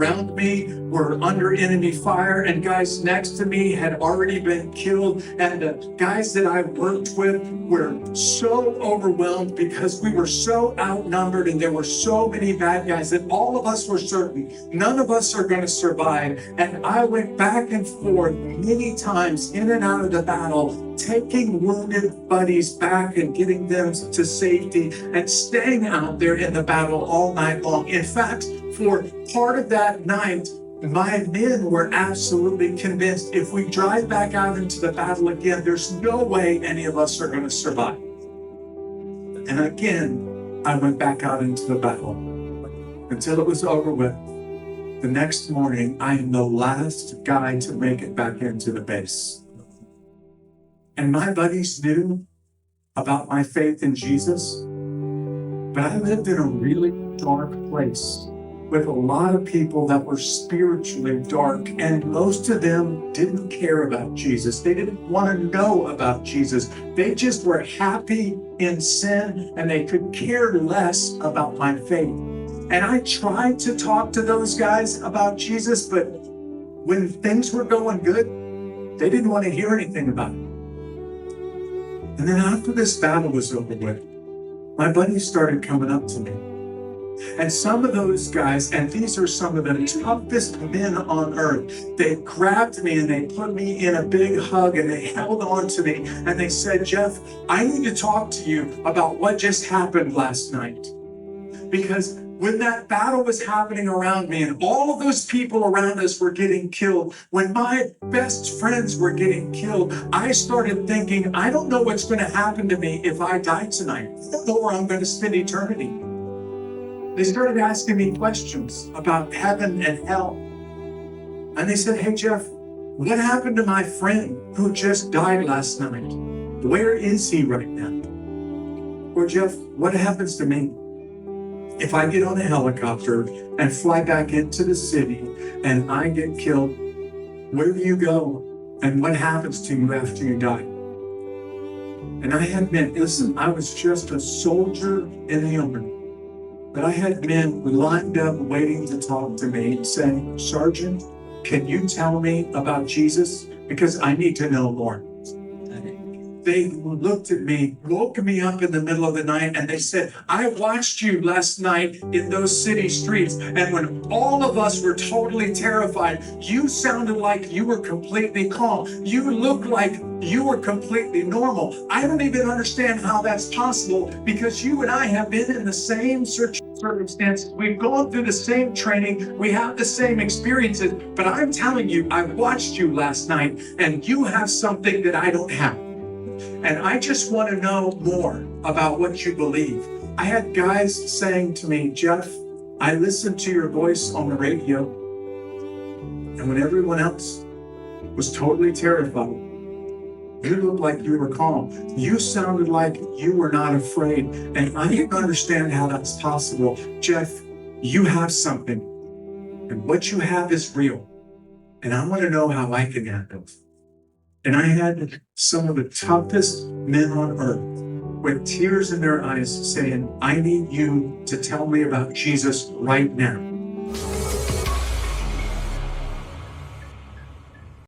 around me were under enemy fire, and guys next to me had already been killed, and the guys that I worked with were so overwhelmed because we were so outnumbered and there were so many bad guys that all of us were certain none of us are going to survive. And I went back and forth many times in and out of the battle, taking wounded buddies back and getting them to safety and staying out there in the battle all night long. In fact, for part of that night, my men were absolutely convinced if we drive back out into the battle again, there's no way any of us are going to survive. And again, I went back out into the battle until it was over with. The next morning, I am the last guy to make it back into the base. And my buddies knew about my faith in Jesus, but I lived in a really dark place with a lot of people that were spiritually dark, and most of them didn't care about Jesus. They didn't want to know about Jesus. They just were happy in sin, and they could care less about my faith. And I tried to talk to those guys about Jesus, but when things were going good, they didn't want to hear anything about it. And then after this battle was over with, my buddies started coming up to me. And some of those guys, and these are some of the toughest men on earth, they grabbed me and they put me in a big hug and they held on to me and they said, Jeff, I need to talk to you about what just happened last night. Because when that battle was happening around me and all of those people around us were getting killed, when my best friends were getting killed, I started thinking, I don't know what's going to happen to me if I die tonight. I don't know where I'm going to spend eternity. They started asking me questions about heaven and hell. And they said, hey, Jeff, what happened to my friend who just died last night? Where is he right now? Or Jeff, what happens to me if I get on a helicopter and fly back into the city and I get killed? Where do you go? And what happens to you after you die? And I had men, listen, I was just a soldier in the army. But I had men lined up waiting to talk to me saying, Sergeant, can you tell me about Jesus? Because I need to know more. They looked at me, woke me up in the middle of the night, and they said, I watched you last night in those city streets, and when all of us were totally terrified, you sounded like you were completely calm. You looked like you were completely normal. I don't even understand how that's possible, because you and I have been in the same circumstances. We've gone through the same training. We have the same experiences, but I'm telling you, I watched you last night, and you have something that I don't have. And I just want to know more about what you believe. I had guys saying to me, Jeff, I listened to your voice on the radio, and when everyone else was totally terrified, you looked like you were calm. You sounded like you were not afraid. And I didn't understand how that's possible. Jeff, you have something, and what you have is real. And I want to know how I can handle it. And I had some of the toughest men on earth with tears in their eyes saying, I need you to tell me about Jesus right now.